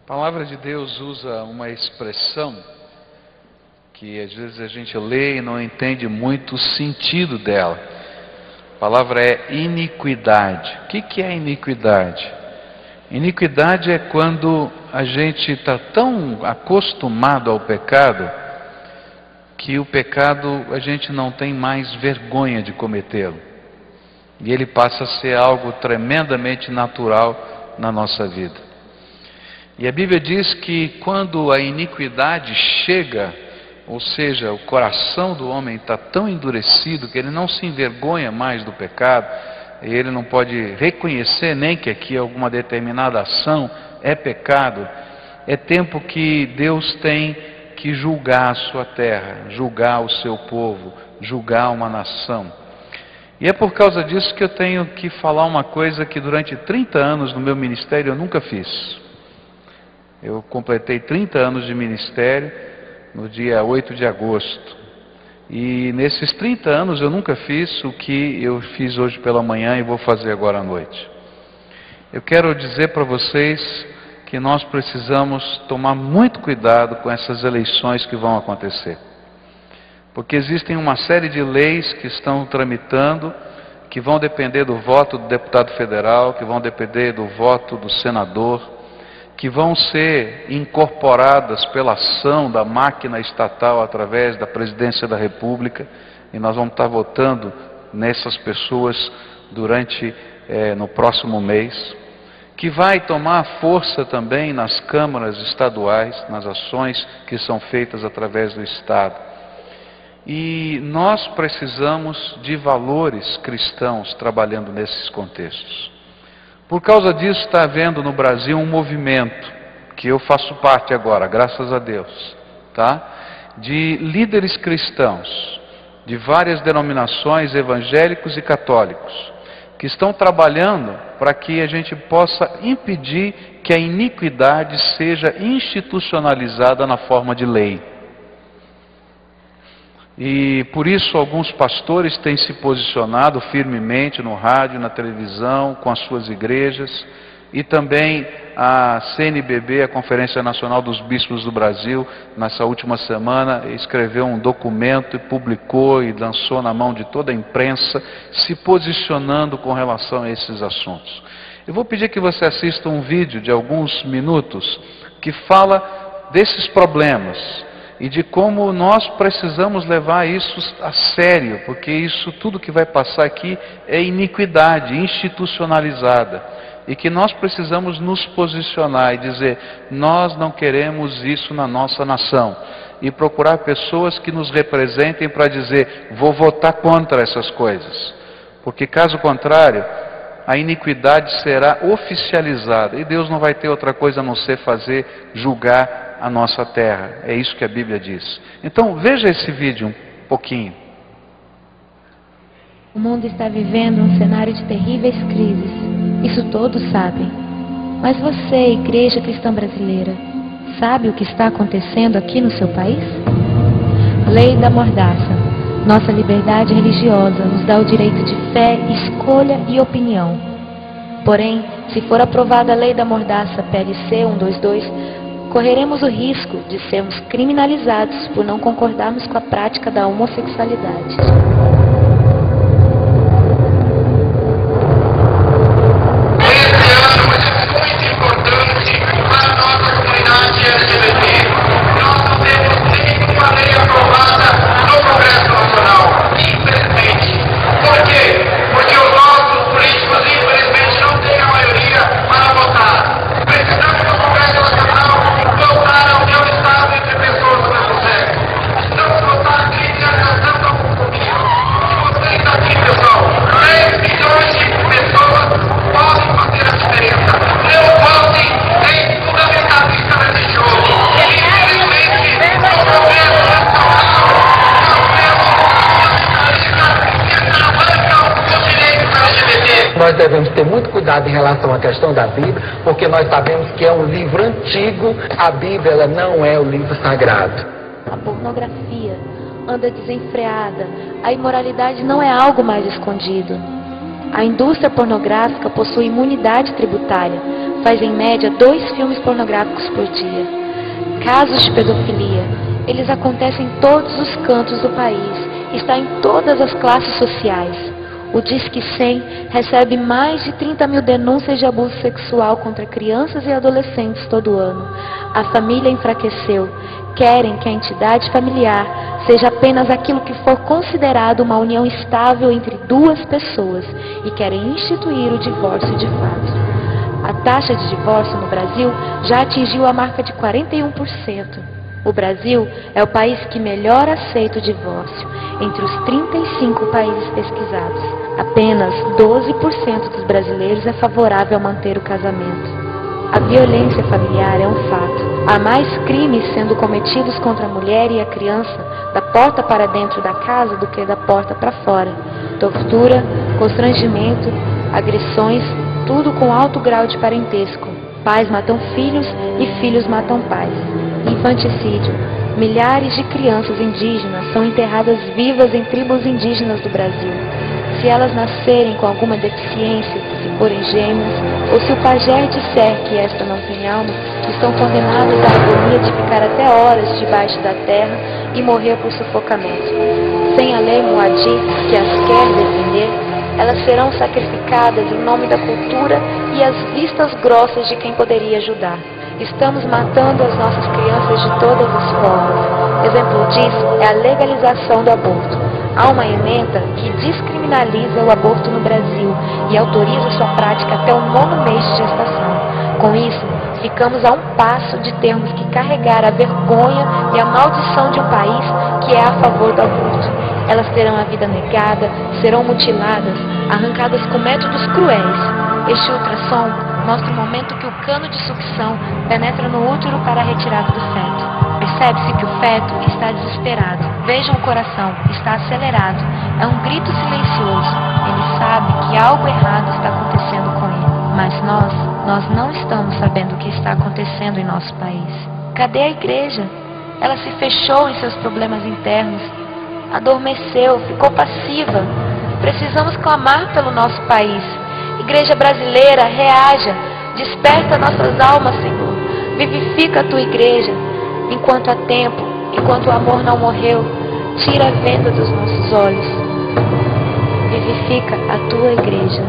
A palavra de Deus usa uma expressão que às vezes a gente lê e não entende muito o sentido dela. A palavra é iniquidade. O que é iniquidade? Iniquidade é quando a gente está tão acostumado ao pecado que o pecado a gente não tem mais vergonha de cometê-lo. E ele passa a ser algo tremendamente natural na nossa vida. E a Bíblia diz que quando a iniquidade chega, ou seja, o coração do homem está tão endurecido que ele não se envergonha mais do pecado, ele não pode reconhecer nem que aqui alguma determinada ação é pecado, é tempo que Deus tem que julgar a sua terra, julgar o seu povo, julgar uma nação. E é por causa disso que eu tenho que falar uma coisa que durante 30 anos no meu ministério eu nunca fiz. Eu completei 30 anos de ministério no dia 8 de agosto. E nesses 30 anos eu nunca fiz o que eu fiz hoje pela manhã e vou fazer agora à noite. Eu quero dizer para vocês que nós precisamos tomar muito cuidado com essas eleições que vão acontecer. Porque existem uma série de leis que estão tramitando, que vão depender do voto do deputado federal, que vão depender do voto do senador, que vão ser incorporadas pela ação da máquina estatal através da presidência da República, e nós vamos estar votando nessas pessoas no próximo mês, que vai tomar força também nas câmaras estaduais, nas ações que são feitas através do Estado. E nós precisamos de valores cristãos trabalhando nesses contextos. Por causa disso está havendo no Brasil um movimento, que eu faço parte agora, graças a Deus, tá? De líderes cristãos, de várias denominações evangélicos e católicos, que estão trabalhando para que a gente possa impedir que a iniquidade seja institucionalizada na forma de lei. E por isso alguns pastores têm se posicionado firmemente no rádio, na televisão, com as suas igrejas, e também a CNBB, a Conferência Nacional dos Bispos do Brasil, nessa última semana escreveu um documento e publicou e lançou na mão de toda a imprensa, se posicionando com relação a esses assuntos. Eu vou pedir que você assista um vídeo de alguns minutos que fala desses problemas e de como nós precisamos levar isso a sério, porque isso tudo que vai passar aqui é iniquidade institucionalizada, e que nós precisamos nos posicionar e dizer, nós não queremos isso na nossa nação, e procurar pessoas que nos representem para dizer, vou votar contra essas coisas, porque caso contrário, a iniquidade será oficializada, e Deus não vai ter outra coisa a não ser julgar a nossa terra. É isso que a Bíblia diz. Então veja esse vídeo um pouquinho. O mundo está vivendo um cenário de terríveis crises. Isso todos sabem. Mas você, Igreja Cristã Brasileira, sabe o que está acontecendo aqui no seu país? Lei da Mordaça. Nossa liberdade religiosa nos dá o direito de fé, escolha e opinião. Porém, se for aprovada a Lei da Mordaça PLC 122, correremos o risco de sermos criminalizados por não concordarmos com a prática da homossexualidade. Nós devemos ter muito cuidado em relação à questão da Bíblia, porque nós sabemos que é um livro antigo, a Bíblia ela não é o livro sagrado. A pornografia anda desenfreada, a imoralidade não é algo mais escondido. A indústria pornográfica possui imunidade tributária, faz em média 2 filmes pornográficos por dia. Casos de pedofilia, eles acontecem em todos os cantos do país, está em todas as classes sociais. O Disque 100 recebe mais de 30 mil denúncias de abuso sexual contra crianças e adolescentes todo ano. A família enfraqueceu. Querem que a entidade familiar seja apenas aquilo que for considerado uma união estável entre 2 pessoas e querem instituir o divórcio de fato. A taxa de divórcio no Brasil já atingiu a marca de 41%. O Brasil é o país que melhor aceita o divórcio entre os 35 países pesquisados. Apenas 12% dos brasileiros é favorável a manter o casamento. A violência familiar é um fato. Há mais crimes sendo cometidos contra a mulher e a criança da porta para dentro da casa do que da porta para fora. Tortura, constrangimento, agressões, tudo com alto grau de parentesco. Pais matam filhos e filhos matam pais. Infanticídio. Milhares de crianças indígenas são enterradas vivas em tribos indígenas do Brasil. Se elas nascerem com alguma deficiência, se forem gêmeas, ou se o pajé disser que esta não tem alma, estão condenadas à agonia de ficar até horas debaixo da terra e morrer por sufocamento. Sem a lei Moadi, que as quer defender, elas serão sacrificadas em nome da cultura e as vistas grossas de quem poderia ajudar. Estamos matando as nossas crianças de todas as formas. Exemplo disso é a legalização do aborto. Há uma emenda que descriminaliza o aborto no Brasil e autoriza sua prática até o 9º mês de gestação. Com isso, ficamos a um passo de termos que carregar a vergonha e a maldição de um país que é a favor do aborto. Elas terão a vida negada, serão mutiladas, arrancadas com métodos cruéis. Este ultrassom mostra o momento que o cano de sucção penetra no útero para a retirada do feto. Percebe-se que o feto está desesperado. Vejam o coração, está acelerado. É um grito silencioso. Ele sabe que algo errado está acontecendo com ele. Mas nós não estamos sabendo o que está acontecendo em nosso país. Cadê a igreja? Ela se fechou em seus problemas internos. Adormeceu, ficou passiva. Precisamos clamar pelo nosso país. Igreja brasileira, reaja. Desperta nossas almas, Senhor. Vivifica a tua igreja. Enquanto há tempo, enquanto o amor não morreu, tira a venda dos nossos olhos. Vivifica a tua igreja.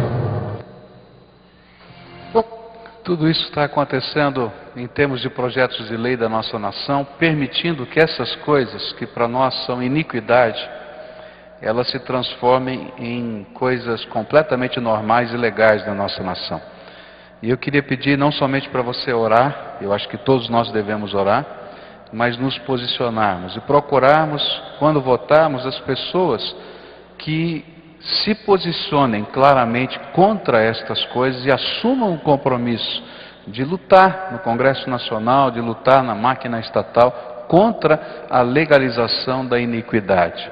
Tudo isso está acontecendo em termos de projetos de lei da nossa nação, permitindo que essas coisas, que para nós são iniquidade, elas se transformem em coisas completamente normais e legais da nossa nação. E eu queria pedir não somente para você orar, eu acho que todos nós devemos orar, mas nos posicionarmos e procurarmos, quando votarmos, as pessoas que se posicionem claramente contra estas coisas e assumam o compromisso de lutar no Congresso Nacional, de lutar na máquina estatal contra a legalização da iniquidade.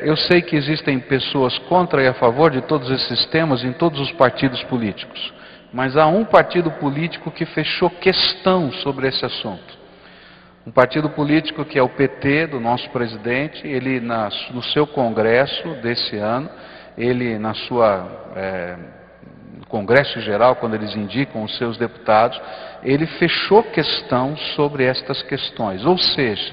Eu sei que existem pessoas contra e a favor de todos esses temas em todos os partidos políticos, mas há um partido político que fechou questão sobre esse assunto. Um partido político que é o PT, do nosso presidente. Ele no seu congresso desse ano, ele no congresso geral, quando eles indicam os seus deputados, ele fechou questão sobre estas questões. Ou seja,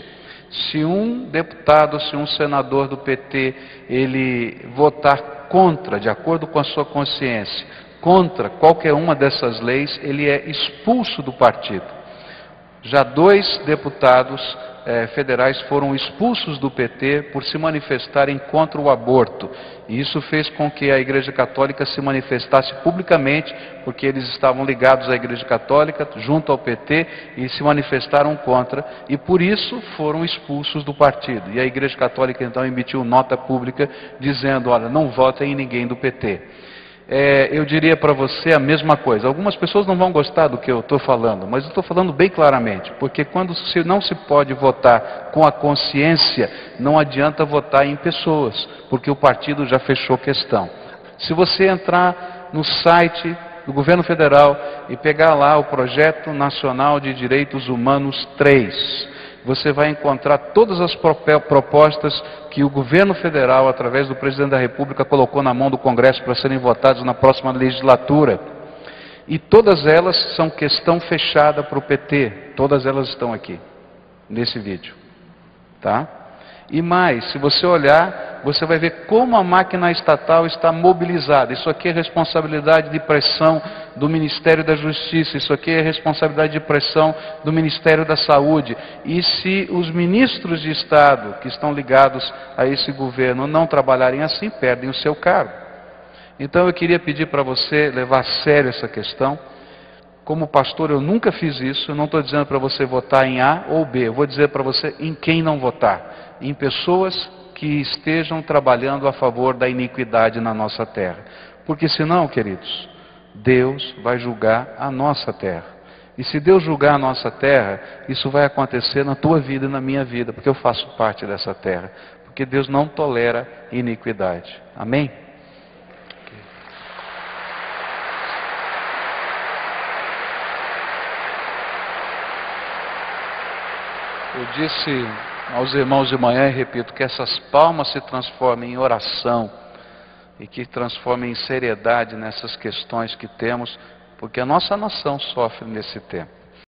se um deputado, se um senador do PT, ele votar contra, de acordo com a sua consciência, contra qualquer uma dessas leis, ele é expulso do partido. Já 2 deputados federais foram expulsos do PT por se manifestarem contra o aborto. E isso fez com que a Igreja Católica se manifestasse publicamente, porque eles estavam ligados à Igreja Católica, junto ao PT, e se manifestaram contra, e por isso foram expulsos do partido. E a Igreja Católica então emitiu nota pública dizendo: olha, não votem em ninguém do PT. Eu diria para você a mesma coisa. Algumas pessoas não vão gostar do que eu estou falando, mas eu estou falando bem claramente, porque quando não se pode votar com a consciência, não adianta votar em pessoas, porque o partido já fechou questão. Se você entrar no site do Governo Federal e pegar lá o Projeto Nacional de Direitos Humanos 3, você vai encontrar todas as propostas que o governo federal, através do presidente da República, colocou na mão do Congresso para serem votadas na próxima legislatura. E todas elas são questão fechada para o PT. Todas elas estão aqui, nesse vídeo. Tá? E mais, se você olhar, você vai ver como a máquina estatal está mobilizada. Isso aqui é responsabilidade de pressão do Ministério da Justiça, isso aqui é responsabilidade de pressão do Ministério da Saúde. E se os ministros de Estado que estão ligados a esse governo não trabalharem assim, perdem o seu cargo. Então eu queria pedir para você levar a sério essa questão. Como pastor eu nunca fiz isso, eu não estou dizendo para você votar em A ou B, eu vou dizer para você em quem não votar. Em pessoas que estejam trabalhando a favor da iniquidade na nossa terra. Porque senão, queridos, Deus vai julgar a nossa terra. E se Deus julgar a nossa terra, isso vai acontecer na tua vida e na minha vida, porque eu faço parte dessa terra. Porque Deus não tolera iniquidade. Amém? Eu disse aos irmãos de manhã e repito, que essas palmas se transformem em oração e que transformem em seriedade nessas questões que temos, porque a nossa nação sofre nesse tempo.